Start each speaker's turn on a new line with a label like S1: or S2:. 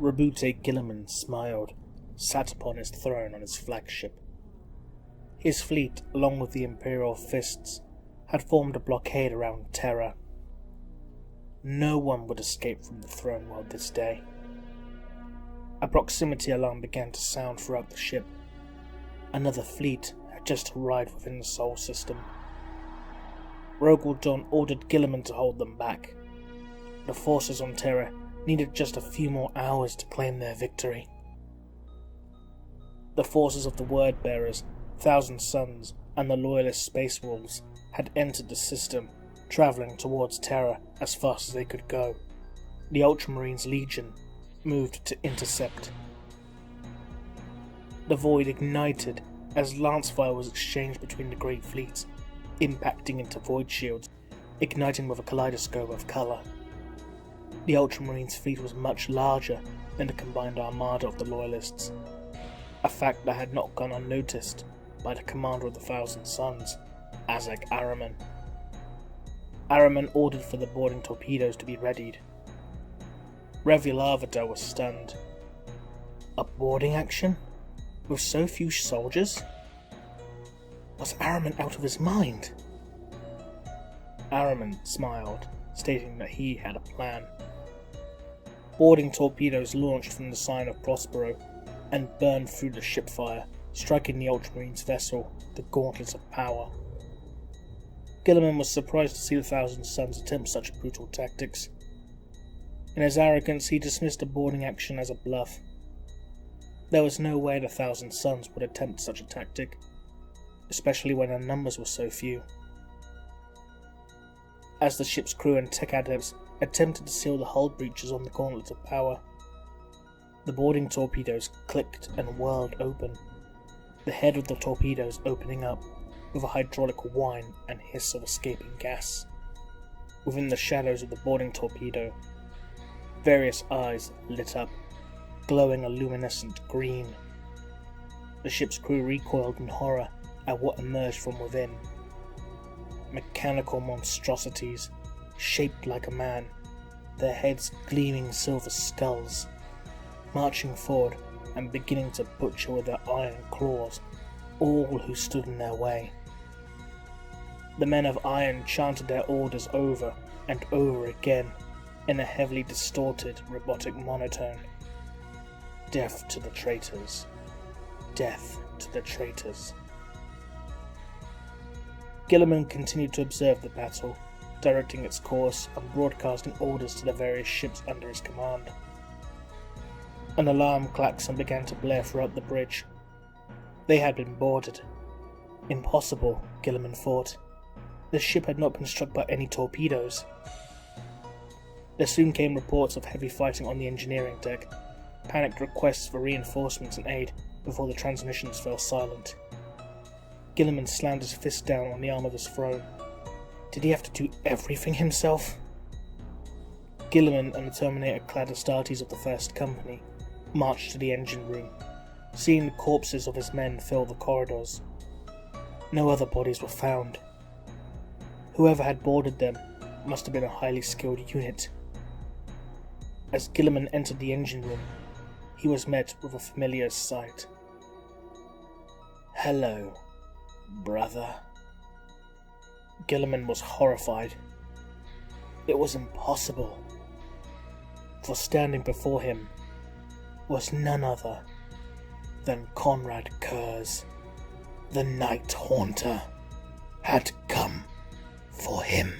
S1: Rabute Gilliman smiled, sat upon his throne on his flagship. His fleet, along with the Imperial Fists, had formed a blockade around Terra. No one would escape from the throne world this day. A proximity alarm began to sound throughout the ship. Another fleet had just arrived within the Sol system. Rogaldon ordered Gilliman to hold them back. The forces on Terra needed just a few more hours to claim their victory. The forces of the Word-Bearers, Thousand Suns, and the Loyalist Space Wolves had entered the system, travelling towards Terra as fast as they could go. The Ultramarines Legion moved to intercept. The void ignited as lance-fire was exchanged between the great fleets, impacting into void shields, igniting with a kaleidoscope of colour. The Ultramarines' fleet was much larger than the combined armada of the Loyalists, a fact that had not gone unnoticed by the commander of the Thousand Suns, Azag Araman. Araman ordered for the boarding torpedoes to be readied. Revulavada was stunned. A boarding action? With so few soldiers? Was Araman out of his mind? Araman smiled, stating that he had a plan. Boarding torpedoes launched from the sign of Prospero and burned through the ship fire, striking the Ultramarines' vessel, the Gauntlet of Power. Gilliman was surprised to see the Thousand Suns attempt such brutal tactics. In his arrogance, he dismissed a boarding action as a bluff. There was no way the Thousand Suns would attempt such a tactic, especially when their numbers were so few. As the ship's crew and tech adepts attempted to seal the hull breaches on the Gauntlet of Power, the boarding torpedoes clicked and whirled open, the head of the torpedoes opening up with a hydraulic whine and hiss of escaping gas. Within the shadows of the boarding torpedo, various eyes lit up, glowing a luminescent green. The ship's crew recoiled in horror at what emerged from within. Mechanical monstrosities, shaped like a man, their heads gleaming silver skulls, marching forward and beginning to butcher with their iron claws all who stood in their way. The men of iron chanted their orders over and over again in a heavily distorted, robotic monotone. Death to the traitors. Death to the traitors. Gilliman continued to observe the battle, directing its course and broadcasting orders to the various ships under his command. An alarm klaxon began to blare throughout the bridge. They had been boarded. Impossible, Gilliman thought. The ship had not been struck by any torpedoes. There soon came reports of heavy fighting on the engineering deck, panicked requests for reinforcements and aid before the transmissions fell silent. Gilliman slammed his fist down on the arm of his throne. Did he have to do everything himself? Gilliman and the Terminator-clad Astartes of the First Company marched to the engine room, seeing the corpses of his men fill the corridors. No other bodies were found. Whoever had boarded them must have been a highly skilled unit. As Gilliman entered the engine room, he was met with a familiar sight. "Hello, brother." Gilliman was horrified. It was impossible, for standing before him was none other than Conrad Kurz. The Night Haunter had come for him.